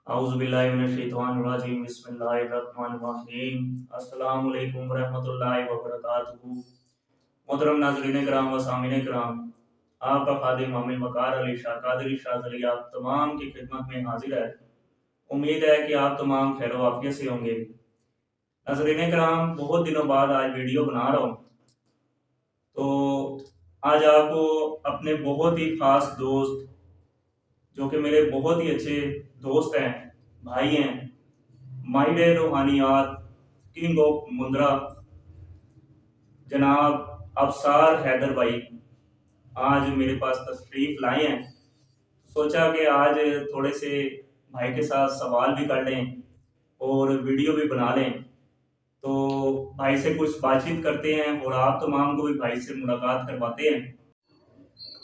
اعوذ باللہ من الشیطان الرجیم بسم اللہ الرحمن الرحیم السلام علیکم ورحمۃ اللہ وبرکاتہ۔ محترم ناظرین کرام و سامعین کرام، آپ کا خادم عامل وقار علی شاہ قادری شاہ ذلی آپ تمام کی خدمت میں حاضر ہے۔ امید ہے کہ آپ تمام خیر و عافیت سے ہوں گے۔ ناظرین کرام، بہت دنوں بعد آج ویڈیو بنا رہا ہوں، تو آج آپ کو اپنے بہت ہی خاص دوست، جو کہ میرے بہت ہی اچھے دوست ہیں، بھائی ہیں، ماہر روحانیات، کنگ آف مندرا، جناب ابصار حیدر بھائی آج میرے پاس تشریف لائے ہیں۔ سوچا کہ آج تھوڑے سے بھائی کے ساتھ سوال بھی کر لیں اور ویڈیو بھی بنا لیں، تو بھائی سے کچھ بات چیت کرتے ہیں اور آپ تمام کو بھی بھائی سے ملاقات کرواتے ہیں۔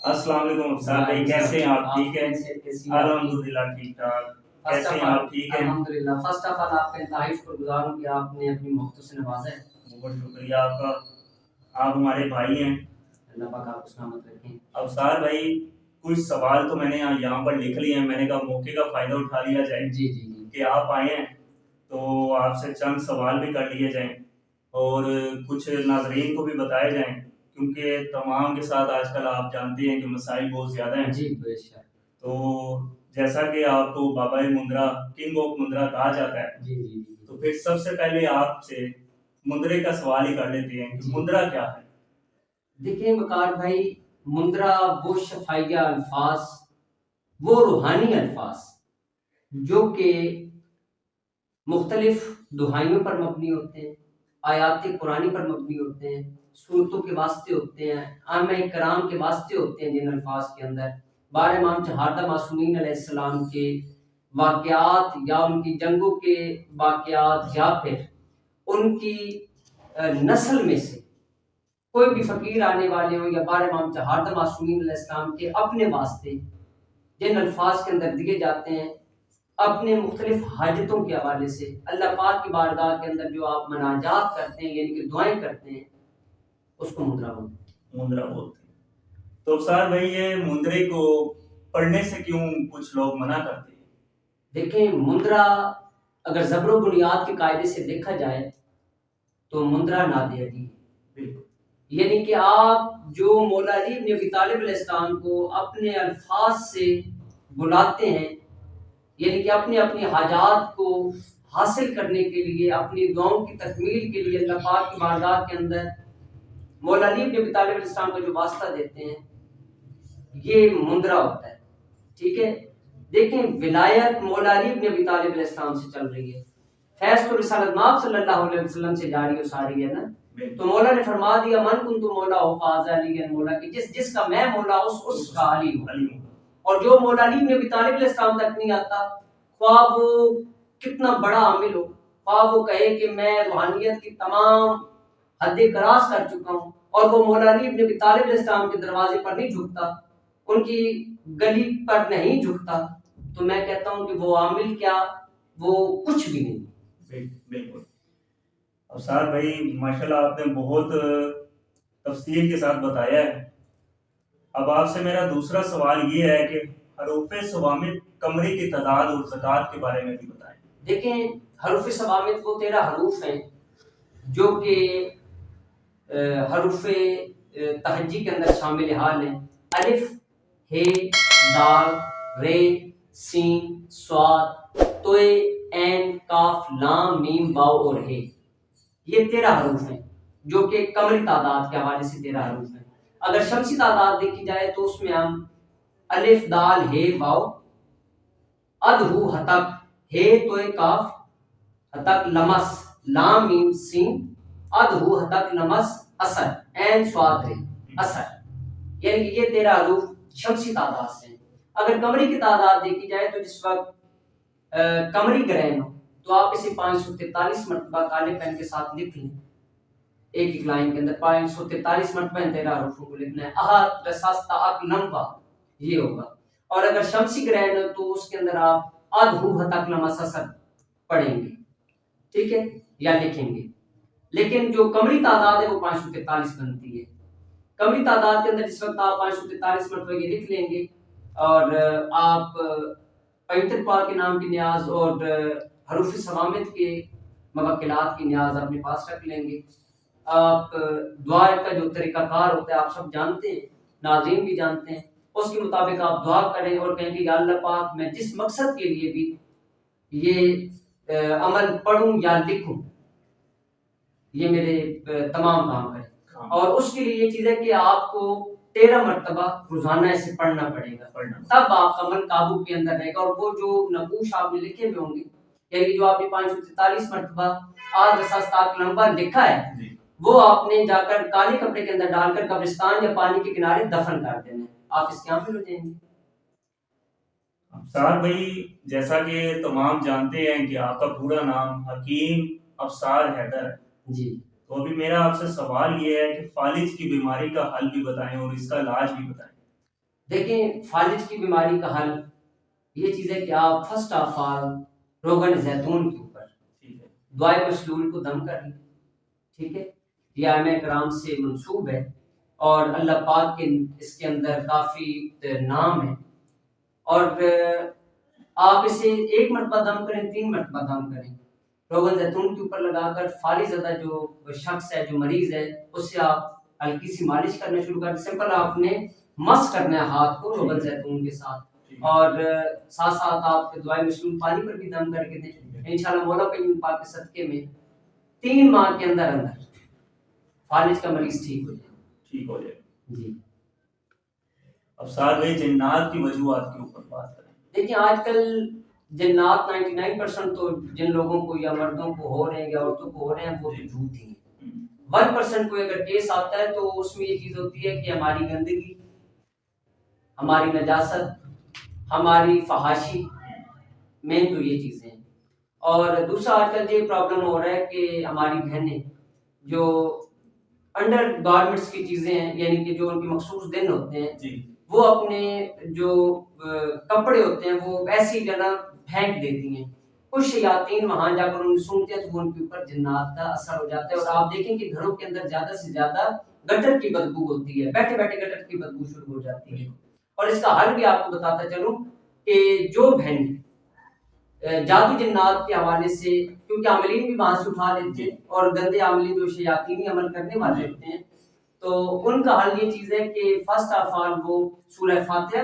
السلام علیکم ابصار بھائی، کیسے ہیں آپ؟ ٹھیک ہے؟ الحمدللہ ٹھیک ٹھاک۔ کیسے ہیں آپ؟ ٹھیک ہے الحمدللہ۔ فرسٹ آف آل آپ کا انتہائی شکر گزار ہوں کہ آپ نے اپنی محبت سے نوازا ہے۔ بہت شکریہ آپ کا، آپ ہمارے بھائی ہیں، اللہ پاک آپ کو سلامت رکھیں۔ ابصار بھائی، کچھ سوال تو میں نے یہاں پر لکھ لیے ہیں، میں نے کہا موقع کا فائدہ اٹھا لیا جائے جی جی جی کہ آپ آئے ہیں تو آپ سے چند سوال بھی کر لیے جائیں اور کچھ ناظرین کو بھی بتائے جائیں، کیونکہ تمام کے ساتھ آج کل آپ جانتے ہیں کہ مسائل بہت زیادہ ہیں۔ جی بے شک۔ تو جیسا کہ آپ کو بابا مندرا، کنگ آف مندرا کہا جاتا ہے، جی جی جی تو پھر سب سے پہلے آپ سے مندرے کا سوال ہی کر لیتے ہیں کہ مندرا کیا ہے؟ دیکھیں وقار بھائی، مندرا وہ شفائیہ الفاظ، وہ روحانی الفاظ جو کہ مختلف دہائیوں پر مبنی ہوتے ہیں، آیات قرآنی پر مبنی ہوتے ہیں، صورتوں کے واسطے ہوتے ہیں، عامہ کرام کے واسطے ہوتے ہیں، جن الفاظ کے اندر بار امام چہاردہ معصومین علیہ السلام کے واقعات یا ان کی جنگوں کے واقعات یا پھر ان کی نسل میں سے کوئی بھی فقیر آنے والے ہوں یا بار امام چہاردہ معصومین علیہ السلام کے اپنے واسطے جن الفاظ کے اندر دیے جاتے ہیں، اپنے مختلف حاجتوں کے حوالے سے اللہ پاک کی بارگاہ کے اندر جو آپ مناجات کرتے ہیں، یعنی کہ دعائیں کرتے ہیں، اس کو مندرا بولتے ہیں۔ مندرا بولتے ہیں۔ تو ابصار بھائی، یہ مندرے کو پڑھنے سے کیوں کچھ لوگ منع کرتے ہیں؟ دیکھیں مندرا اگر زبر و بنیاد کے قاعدے سے دیکھا جائے تو مندرا نادیری، بالکل، یعنی کہ آپ جو مولا علی بن ابی طالب علیہ السلام کو اپنے الفاظ سے بلاتے ہیں، یعنی کہ اپنی اپنی حاجات کو حاصل کرنے کے لیے، اپنی دعاؤں کی تکمیل کے لیے اللہ پاک کی بارگاہ کے اندر مولا علی بن ابی طالب علیہ السلام کو جو واسطہ دیتے ہیں، یہ مندرا ہوتا ہے۔ ٹھیک ہے، دیکھیں ولایت مولا علی بن ابی طالب علیہ السلام سے چل رہی ہے، فیض تو رسالت مآب صلی اللہ علیہ وسلم سے جاری و ساری ہے نا۔ تو مولا نے فرما دیا من کنت مولا ہو فاز علی، مولا کہ جس کا میں مولا اس کا علی ہوں، اور جو مولا علی بن ابی طالب علیہ السلام تک نہیں آتا، خواہ وہ کتنا بڑا عامل ہو، خواہ وہ کہے کہ میں روحانیت کی تمام حد کراس کر چکا ہوں، اور وہ مولا علی بن ابی طالب علیہ السلام کے دروازے پر نہیں جھکتا، ان کی گلی پر نہیں جھکتا، تو میں کہتا ہوں کہ وہ عامل کیا، وہ کچھ بھی نہیں۔ بالکل ابصار بھائی، ماشاءاللہ آپ نے بہت تفصیل کے ساتھ بتایا ہے۔ اب آپ سے میرا دوسرا سوال یہ ہے کہ حروف ثوابت قمری کی تعداد اور زکوٰۃ کے بارے میں بھی بتائیں۔ دیکھیں حروف ثوابت وہ 13 حروف ہیں جو کہ حروف تہجی کے اندر شامل حال ہیں۔ الف، ہ، دال، رے، سین، صاد، توئے، عین، کاف، لام، میم، واو اور ہے، یہ 13 حروف ہیں جو کہ قمری تعداد کے حوالے سے 13 حروف ہیں۔ اگر شمسی تعداد دیکھی جائے تو اس میں ہم الف، دال، ہے، واو، اد، ہو، ہتک، ہے، توئے، کاف، ہتک، لمس، لام، میم، سین، اد، ہو، ہتک، لمس، اثر، عین، صاد، رے، اثر، یعنی کہ یہ 13 حروف شمسی تعداد سے ہیں۔ اگر قمری کی تعداد دیکھی جائے تو جس وقت قمری گرہن ہو تو آپ اسے 543 مرتبہ کالے پین کے ساتھ لکھ لیں، ایک ایک لائن کے اندر 543 مرتبہ ان 13 حروفوں کو لکھنا ہے۔ احد، رساستا، اک، لمبا، یہ ہوگا۔ اور اگر شمسی گرہن ہو تو اس کے اندر آپ اد، ہو، ہتک، لمس، اثر پڑھیں گے، ٹھیک ہے، یا لکھیں گے۔ لیکن جو قمری تعداد ہے وہ 543 بنتی ہے۔ قمری تعداد کے اندر جس وقت آپ 543 مرتبہ یہ لکھ لیں گے اور آپ پویتر پاک کے نام کی نیاز اور حروف ثوابت کے موکلات کی نیاز اپنے پاس رکھ لیں گے. آپ دعا کا جو طریقہ کار ہوتا ہے آپ سب جانتے ہیں, ناظرین بھی جانتے ہیں. اس کے مطابق آپ دعا کریں اور کہیں کہ یا اللہ پاک میں جس مقصد کے لیے بھی یہ عمل پڑھوں یا لکھوں یہ میرے تمام کام کریں. اور اس کے لیے یہ چیز ہے کہ آپ کو 13 مرتبہ روزانہ اسے پڑھنا پڑے گا, تب آپ کا عمل قابو کے اندر رہے گا. اور وہ جو نقوش آپ نے لکھے ہوئے ہوں گے, یعنی جو آپ نے 543 مرتبہ آج رساستاک لمبا لکھا ہے, وہ آپ نے جا کر کالے کپڑے کے اندر ڈال کر قبرستان یا پانی کے کنارے دفن کر دینا ہے. آپ اس کے یہاں پہ ہو جائیں گے. افسار بھائی, جیسا کہ تمام جانتے ہیں کہ آپ کا پورا نام حکیم افسار حیدر ہے جی, تو ابھی میرا آپ سے سوال یہ ہے کہ فالج کی بیماری کا حل بھی بتائیں اور اس کا علاج بھی بتائیں. دیکھیں فالج کی بیماری کا حل یہ چیز ہے کہ آپ فرسٹ آف آل روغن زیتون کے اوپر دعائے مشلول کو دم کر لیں. ٹھیک ہے, یہ ائمہ کرام سے منسوب ہے اور اللہ پاک کے اس کے اندر کافی نام ہے. اور آپ اسے 1 مرتبہ دم کریں, 3 مرتبہ دم کریں, روغن زیتون کے اوپر لگا کر فالج زدہ جو شخص ہے جو مریض ہے اس سے آپ ہلکی سی مالش کرنا شروع کر دیں. سمپل آپ نے مس کرنا ہے ہاتھ کو روغن زیتون کے ساتھ, اور ساتھ ساتھ آپ دعائے مشلول پانی پر بھی دم کر کے دیں. انشاءاللہ مولا پاک کے صدقے میں 3 ماہ کے اندر اندر فالج کا مریض ٹھیک ہو جائے. جی. افسار بھائی, جنات کی وجوہات کے اوپر بات کریں. دیکھیں آج کل جنات 99% تو جن لوگوں کو یا مردوں کو ہو رہے ہیں یا عورتوں کو ہو رہے ہیں وہ تو جھوٹ ہی ہیں. 1% کوئی اگر کیس آتا ہے تو اس میں یہ چیز ہوتی ہے کہ ہماری گندگی, ہماری نجاست, ہماری فحاشی, مین تو یہ چیزیں ہیں. اور دوسرا آج کل یہ پرابلم ہو رہا ہے کہ ہماری بہنیں جو انڈر گارمنٹس کی چیزیں ہیں, یعنی کہ جو ان کے مخصوص دن ہوتے ہیں وہ اپنے جو کپڑے ہوتے ہیں وہ ایسی جگہ پھینک دیتی ہیں. کچھ شیاطین وہاں جا کر انہیں سنتے ہیں تو ان کے اوپر جنات کا اثر ہو جاتا ہے. اور آپ دیکھیں کہ گھروں کے اندر زیادہ سے زیادہ گٹر کی بدبو ہوتی ہے, بیٹھے بیٹھے گٹر کی بدبو شروع ہو جاتی ہے. اور اس کا حل بھی آپ کو بتاتا چلوں کہ جو بہن جادو جنات کے حوالے سے, کیونکہ عاملین بھی وہاں سے اٹھا لیتے ہیں اور گندے عاملین جو شیاطینی عمل کرنے والے ہوتے ہیں, تو ان کا حل یہ چیز ہے کہ فرسٹ آف آل وہ سورہ فاتحہ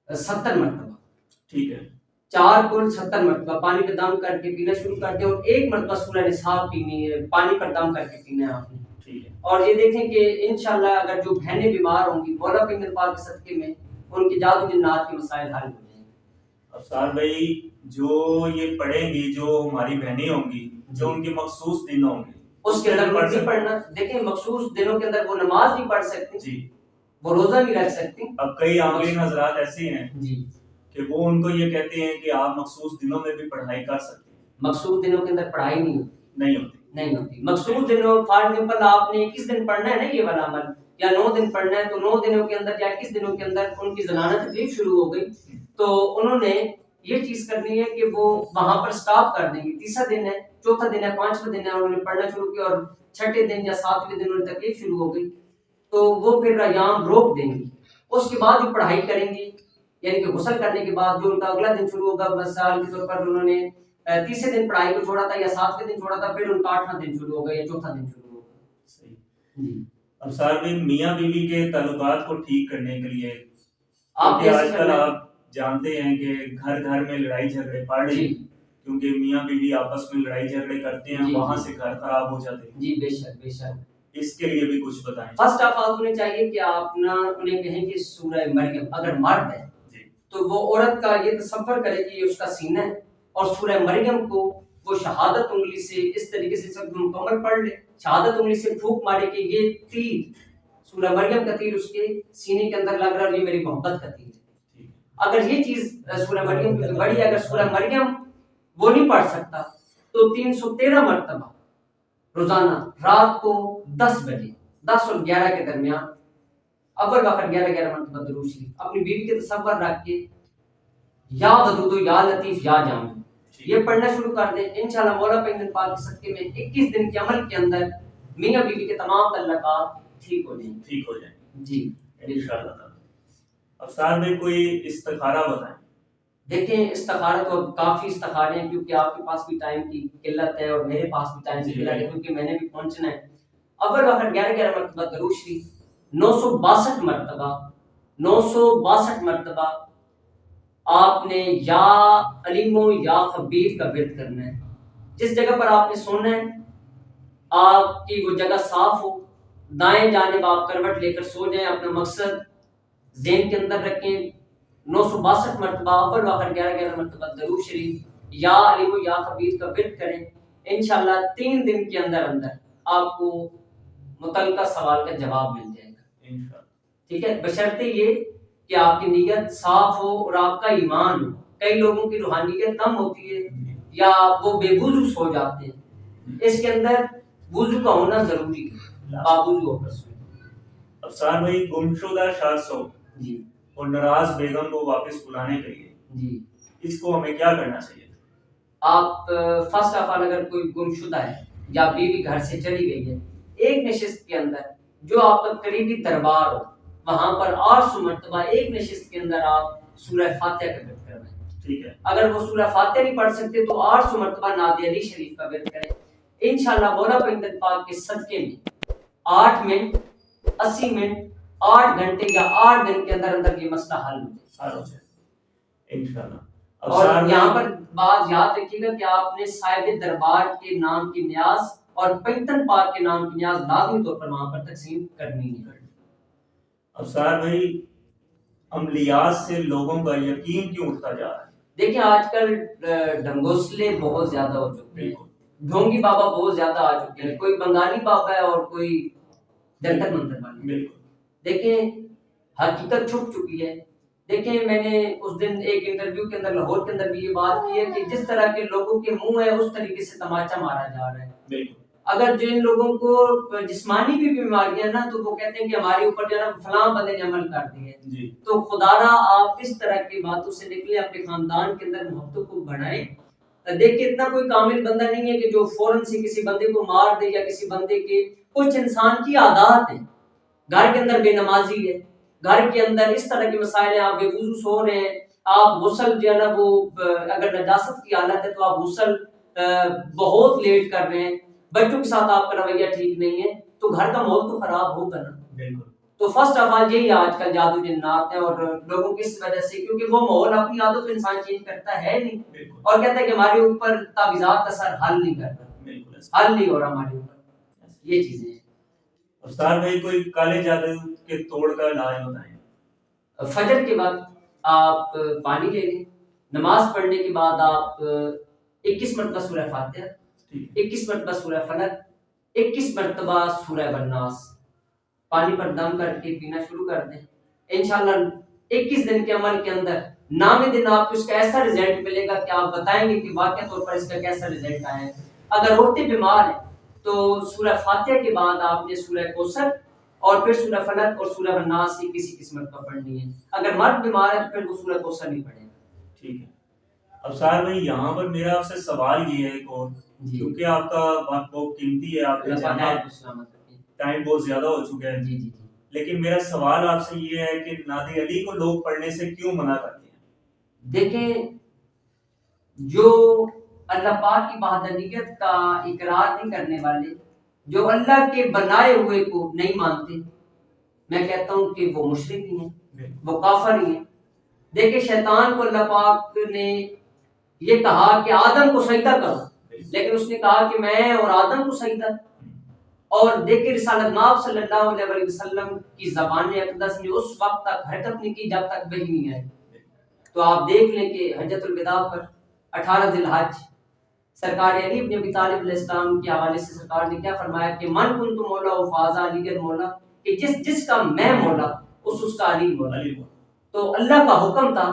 70 مرتبہ, ٹھیک ہے, 4 کل 70 مرتبہ پانی پہ دم کر کے پینا شروع کر دیں. اور 1 مرتبہ سورہ نساء پینی ہے, پانی پر دم کر کے پینا ہے آپ نے. اور یہ دیکھیں کہ انشاءاللہ اگر جو بہنیں بیمار ہوں گی مولا پاک کے صدقے میں ان کے جادو جنات کے مسائل حل ہو جائیں گے. افسار بھائی, جو یہ پڑھیں گی, جو ہماری بہنیں ہوں گی, جو ان کے مخصوص دن ہوں گے اس کے اندر نہیں پڑھنا. دیکھیں مخصوص دنوں کے اندر وہ نماز نہیں پڑھ سکتی, جی, وہ روزہ نہیں رکھ سکتی. اب کئی عاملین حضرات ایسے ہیں جی کہ وہ ان کو یہ کہتے ہیں کہ آپ مخصوص دنوں میں بھی پڑھائی کر سکتے ہیں. مخصوص دنوں کے اندر پڑھائی نہیں ہوتی. مخصوص دنوں فار ایگزامپل آپ نے 21 دن پڑھنا ہے نا یہ والا عمل, یا 9 دن پڑھنا ہے, تو 9 دنوں کے اندر یا 21 دنوں کے اندر ان کی زنانہ تکلیف شروع ہو گئی تو انہوں نے یہ چیز کرنی ہے کہ وہ وہاں پر سٹاپ کر دیں گے. تیسرا دن ہے, چوتھا دن ہے, 5واں دن ہے, انہوں نے پڑھنا شروع کیا اور 6ٹھے دن یا 7ویں دن انہیں تکلیف شروع ہو گئی تو وہ پھر ایام روک دیں گی. اس کے بعد وہ پڑھائی کریں گی, یعنی کہ غسل کرنے کے بعد جو ان کا اگلا دن شروع ہوگا. مثال کے طور پر انہوں نے تیسرے دن پڑھائی کو چھوڑا تھا یا 7ویں دن چھوڑا تھا, پھر ان کا 8واں دن شروع ہوگا یا چوتھا دن شروع ہوگا. صحیح. جی. اب سر بھی میاں بیوی کے تعلقات کو ٹھیک کرنے کے لیے آج کل آپ جانتے ہیں کہ گھر گھر میں لڑائی جھگڑے پڑ رہے ہیں, کیونکہ میاں بیوی آپس میں لڑائی جھگڑے کرتے ہیں, وہاں سے گھر خراب ہو جاتے ہیں. جی بے شک بے شک. اس کے لیے بھی کچھ بتائیں. فرسٹ آف آل انہیں چاہیے کہ آپ نہ انہیں کہیں کہ سورہ مریم, اگر مرد ہے تو وہ عورت کا یہ تصور کرے کہ یہ اس کا سینہ ہے, اور سورہ مریم کو وہ شہادت انگلی سے اس طریقے سے سب مکمل پڑھ لے, شہادت انگلی سے پھونک مارے کہ یہ تیر سورہ مریم کا تیر اس کے سینے کے اندر لگ رہا ہے اور یہ میری محبت کا تیر ہے. اگر یہ چیز سورہ مریم کی بڑی ہے, اگر سورہ مریم وہ نہیں پڑھ سکتا تو 313 مرتبہ روزانہ رات کو 10 بجے 10 اور 11 کے درمیان اول وقت 11 مرتبہ درود شریف اپنی بیوی کے تصور رکھ کے یا ودود یا لطیف یا جامع یہ پڑھنا شروع کر دیں. انشاءاللہ مولا پاک کے صدقے میں 21 دن کے عمل کے اندر میاں بیوی کے تمام تعلقات ٹھیک ہو جائیں. جی انشاءاللہ. افسار میں کوئی استخارہ بتائیں. دیکھیں استخارہ تو کافی استخارے ہیں، کیونکہ آپ کے پاس بھی ٹائم کی قلت ہے اور میرے پاس بھی ٹائم کی قلت ہے، کیونکہ میں نے بھی پہنچنا ہے۔ اول آخر 11 مرتبہ درود شریف، 962 مرتبہ 962 مرتبہ آپ نے یا علیم و یا خبیر کا ورد کرنا ہے۔ جس جگہ پر آپ نے سونا ہے آپ کی وہ جگہ صاف ہو، دائیں جانب آپ کروٹ لے کر سو جائیں، اپنا مقصد ذہن کے اندر رکھیں۔ 962 مرتبہ اول و آخر 11 مرتبہ درود شریف یا علیم و یا خبیر کا ورد کریں۔ انشاءاللہ 3 دن کے اندر اندر آپ کو متعلقہ سوال کا جواب مل جائے گا، ٹھیک ہے، بشرطے یہ کہ آپ کی نیت صاف ہو اور آپ کا ایمان ہو۔ کئی لوگوں کی روحانیت کم ہوتی ہے یا وہ بے وضو سو جاتے ہیں، اس کے اندر وضو کا ہونا ضروری ہے، باوضو ہو کر سوئیں۔ افسار بھائی، گمشدہ شخص ہو جی اور ناراض بیگم کو واپس بلانے کے لیے جی، اس کو ہمیں کیا کرنا چاہیے؟ آپ فرسٹ آف آل اگر کوئی گمشدہ ہے یا بیوی گھر سے چلی گئی ہے، ایک نشست کے اندر جو آپ کا قریبی دربار ہو وہاں پر 800 مرتبہ ایک نشست کے اندر آپ سورہ فاتحہ کا ورد کروائیں، ٹھیک ہے۔ اگر وہ سورہ فاتحہ نہیں پڑھ سکتے تو 800 مرتبہ نعت علی شریف کا ورد کریں۔ انشاءاللہ مولا پیغمبر پاک کے صدقے میں 8 منٹ 80 منٹ 8 گھنٹے یا 8 دن کے اندر اندر یہ مسئلہ حل ہو جائے انشاءاللہ۔ اور یہاں پر بات یاد رکھیے گا کہ آپ نے صاحب دربار کے نام کی نیاز اور پیغمبر پاک کے نام کی نیاز لازمی طور پر وہاں پر تقسیم کرنی ہے۔ افسار بھائی، عملیات سے لوگوں کا یقین کیوں اٹھتا جا رہا ہے؟ دیکھیں آج کل ڈھنگوسلے بہت زیادہ ہو چکے ہیں، ڈھونگی بابا بہت زیادہ آ چکے ہیں، کوئی بنگالی بابا ہے اور کوئی جنتر منتر والے۔ بالکل، دیکھیں حقیقت چھپ چکی ہے۔ دیکھیں میں نے اس دن ایک انٹرویو کے اندر لاہور کے اندر بھی یہ بات کی ہے کہ جس طرح کے لوگوں کے منہ ہے اس طریقے سے تماچا مارا جا رہا ہے۔ بالکل، اگر جن لوگوں کو جسمانی بھی بیماریاں نا تو وہ کہتے ہیں کہ ہمارے اوپر جو ہے نا فلاں بندے نے عمل کر دی ہے، جی، تو خدا را آپ اس طرح کی باتوں سے نکلیں، اپنے خاندان کے اندر محبتوں کو بڑھائیں۔ دیکھیں اتنا کوئی کامل بندہ نہیں ہے کہ جو فوراً سے کسی بندے کو مار دے، یا کسی بندے کے کچھ انسان کی عادات ہیں، گھر کے اندر بے نمازی ہے، گھر کے اندر اس طرح کے مسائل ہیں، آپ بے وضو سو رہے ہیں، آپ غسل جو ہے نا وہ اگر نجاست کی حالت ہے تو آپ غسل بہت لیٹ کر رہے ہیں، بچوں کے ساتھ آپ کا رویہ ٹھیک نہیں ہے، تو گھر کا ماحول تو خراب ہوگا نا۔ بالکل، تو فرسٹ آف آل یہی آج کل جادو جنات ہے، اور لوگوں کی اس وجہ سے کیونکہ وہ ماحول اپنی عادت کو انسان چینج کرتا ہے نہیں، اور کہتا ہے کہ ہمارے اوپر تعویذات کا اثر حل نہیں کر رہا، حل نہیں ہو رہا ہمارے اوپر، یہ چیزیں ہیں۔ استاد بھائی، کوئی کالے جادو کے توڑ کا علاج بتائیں۔ فجر کے بعد آپ پانی لے لیں، نماز پڑھنے کے بعد آپ 21 مرتبہ سورہ فاتحہ، 21 مرتبہ سورہ فلق، 21 مرتبہ سورہ والناس پانی پر دم کر کے پینا شروع کر دیں۔ انشاءاللہ 21 دن کے عمل کے اندر نام دن آپ کو اس کا ایسا رزلٹ ملے گا کہ آپ بتائیں گے کہ واقعہ طور پر اس کا کیسا رزلٹ آیا ہے۔ اگر عورتیں بیمار ہیں تو سورہ فاتحہ کے بعد آپ نے سورہ کوثر اور پھر سورہ فلق اور سورہ والناس کی کسی قسمت پر پڑھنی ہے۔ اگر مرد بیمار ہے تو پھر وہ سورہ کوثر نہیں پڑھے گا۔ ٹھیک ہے۔ افسار بھائی، یہاں پر میرا آپ سے سوال یہ ہے ایک اور، کیونکہ آپ کا وقت بہت قیمتی ہے، آپ کا ٹائم بہت زیادہ ہو چکا ہے، لیکن میرا سوال آپ سے یہ ہے کہ نعت علی کو لوگ پڑھنے سے کیوں منع کرتے ہیں؟ دیکھیں جو اللہ پاک کی وحدانیت کا اقرار نہیں کرنے والے، جو اللہ کے بنائے ہوئے کو نہیں مانتے، میں کہتا ہوں کہ وہ مشرک ہی ہیں، وہ کافر ہی ہیں۔ دیکھیں شیطان کو اللہ پاک نے یہ کہا کہ آدم کو سجدہ کرو، لیکن اس نے کہا کہ میں اور آدم کو سجدہ۔ اور دیکھیں رسالت مآب صلی اللہ علیہ وسلم کی زبان اقدس نے اس وقت تک حرکت نہیں کی جب تک وحی نہیں آئی۔ تو آپ دیکھ لیں کہ حجۃ الوداع پر 18 ذی الحج سرکار علی ابن ابی طالب علیہ السلام کے حوالے سے سرکار نے کیا فرمایا کہ من کنت مولا فاذا علی مولا، کہ جس کا میں مولا اس کا علی مولا۔ تو اللہ کا حکم تھا،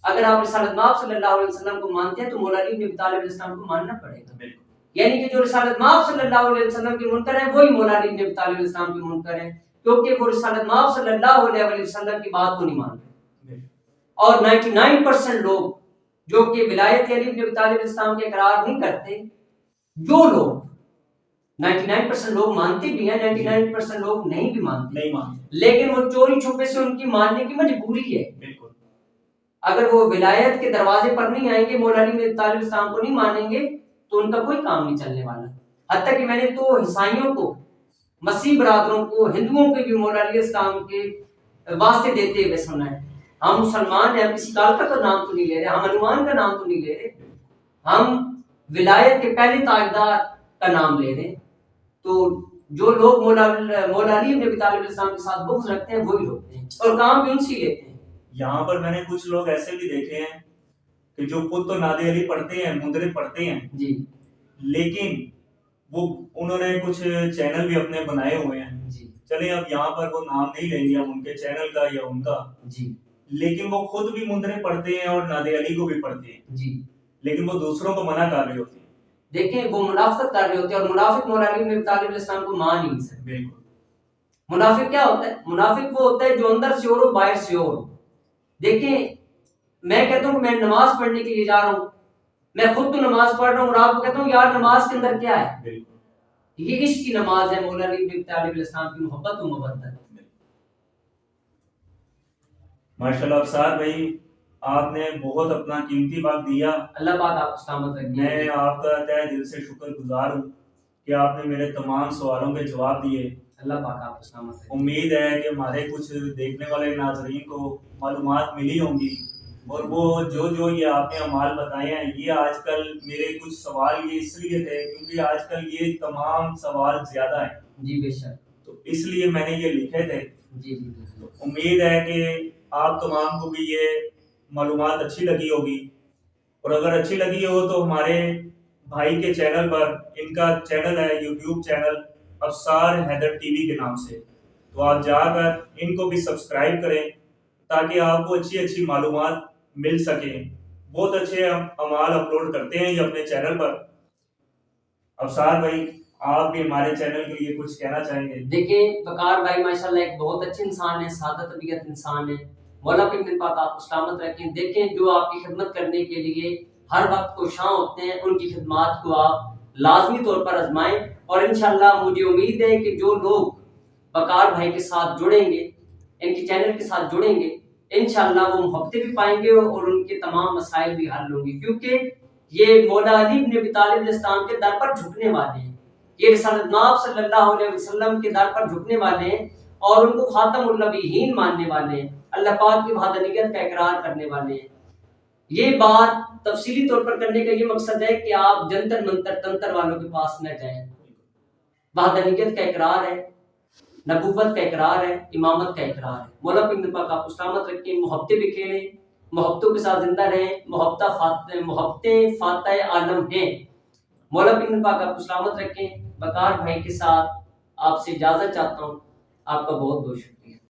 اگر آپ رسالت مآب صلی اللہ علیہ وسلم کو مانتے ہیں تو مولا علی ابن ابی طالب علیہ السلام کو ماننا پڑے گا، یعنی کہ جو رسالت مآب صلی اللہ علیہ وسلم کے منکر ہیں وہی مولا علی ابن ابی طالب علیہ السلام کے منکر ہیں، کیونکہ وہ رسالت مآب صلی اللہ علیہ وسلم کی بات کو نہیں مانتے۔ اور 99% لوگ جو کہ ولایت علی ابن ابی طالب علیہ السلام کے اقرار نہیں کرتے، جو لوگ 99% لوگ مانتے بھی ہیں، 99% لوگ نہیں بھی مانتے، لیکن وہ چوری چھپے سے ان کی ماننے کی مجبوری ہے۔ اگر وہ ولایت کے دروازے پر نہیں آئیں گے، مولا علی بن طالب السلام کو نہیں مانیں گے، تو ان کا کوئی کام نہیں چلنے والا. حتیٰ کہ میں نے تو عیسائیوں کو، مسیح برادروں کو، ہندوؤں کے بھی مولا علیہ السلام کے واسطے دیتے ہوئے سنا ہے. ہم مسلمان ہیں، ہم کسی کالکا کا نام تو نہیں لے رہے، ہم ہنومان کا نام تو نہیں لے رہے، ہم ولایت کے پہلے تاجدار کا نام لے رہے ہیں. تو جو لوگ مولا علی بن ابی طالب السلام کے ساتھ بغض رکھتے ہیں وہی ہوتے ہیں، اور کام بھی ان سے لیتے ہیں. یہاں پر میں نے کچھ لوگ ایسے بھی دیکھے ہیں کہ جو خود تو ناد علی پڑھتے ہیں، مدرج پڑھتے ہیں جی لیکن وہ انہوں نے کچھ چینل بھی اپنے بنائے ہوئے ہیں. جی چلیں اب یہاں پر وہ نام نہیں لیں گے ہم ان کے چینل کا یا ان کا، جی لیکن وہ خود بھی مندرج پڑھتے ہیں اور ناد علی کو بھی پڑھتے ہیں، جی. لیکن وہ دوسروں کو منع کر رہے ہوتے ہیں. دیکھیں وہ منافقت کر رہے ہوتے ہیں، اور منافق مولا علی بن ابی طالب السلام کو مان ہی نہیں سکتے. بالکل. منافق کیا ہوتا ہے؟ منافق وہ ہوتا ہے جو اندر سے اور ہو باہر سے اور ہو. دیکھیں میں کہتا ہوں کہ میں نماز پڑھنے کے لیے جا رہا ہوں، میں خود تو نماز پڑھ رہا ہوں، اور آپ کو کہتا ہوں یار نماز کے اندر کیا ہے؟ بالکل یہ عشق کی نماز ہے، مولا علی بن ابی طالب السلام کی محبت و مودت. ماشاءاللہ افسار بھائی، آپ نے بہت اپنا قیمتی وقت دیا. اللہ پاک آپ کو سلامت رکھے. میں آپ کا تہ دل سے شکر گزار ہوں کہ آپ نے میرے تمام سوالوں کے جواب دیے. اللہ پاک آپ کو سلامت رکھے. امید ہے کہ ہمارے کچھ دیکھنے والے ناظرین کو معلومات ملی ہوں گی، اور وہ جو یہ آپ نے اعمال بتائے ہیں، یہ آج کل میرے کچھ سوال یہ اس لیے تھے کیونکہ آج کل یہ تمام سوال زیادہ ہیں. جی بے شک. تو اس لیے میں نے یہ لکھے تھے. جی جی. تو امید ہے کہ آپ تمام کو بھی یہ معلومات اچھی لگی ہوگی، اور اگر اچھی لگی ہو تو ہمارے بھائی کے چینل پر، ان کا چینل ہے YouTube channel Afsar Haider T V کے نام سے، تو آپ جا کر ان کو بھی سبسکرائب کریں تاکہ آپ کو اچھی اچھی معلومات مل سکیں. بہت اچھے اعمال اپلوڈ کرتے ہیں یہ اپنے چینل پر. افسار بھائی آپ بھی ہمارے چینل کے لیے کچھ کہنا چاہیں گے؟ دیکھیں وقار بھائی ماشاءاللہ ایک بہت اچھے انسان ہیں، سادہ طبیعت انسان ہے. مولا پاک آپ کو سلامت رکھیں. دیکھیں جو آپ کی خدمت کرنے کے لیے ہر وقت کوشاں ہوتے ہیں، ان کی خدمات کو آپ لازمی طور پر آزمائیں، اور انشاءاللہ مجھے امید ہے کہ جو لوگ وقار بھائی کے ساتھ جڑیں گے، ان کے چینل کے ساتھ جڑیں گے، انشاءاللہ وہ محبتیں بھی پائیں گے اور ان کے تمام مسائل بھی حل ہوں گے، کیونکہ یہ مولا علی بن ابی طالب السلام کے در پر جھکنے والے ہیں، یہ رسالت ناب صلی اللہ علیہ وسلم کے در پر جھکنے والے ہیں، اور ان کو خاتم النبیین ماننے والے ہیں، اللہ پاک کی وحدانیت کا اقرار کرنے والے ہیں. یہ بات تفصیلی طور پر کرنے کا یہ مقصد ہے کہ آپ جنتر منتر تنتر والوں کے پاس نہ جائیں. وحدانیت کا اقرار ہے، نبوت کا اقرار ہے، امامت کا اقرار ہے. مولا پاک آپ کو سلامت رکھیں. محبتیں بھی کھیلیں، محبتوں کے ساتھ زندہ رہیں. محبتیں فاتح عالم ہیں. مولا پاک آپ کو سلامت رکھیں. وقار بھائی کے ساتھ آپ سے اجازت چاہتا ہوں. آپ کا بہت بہت شکریہ.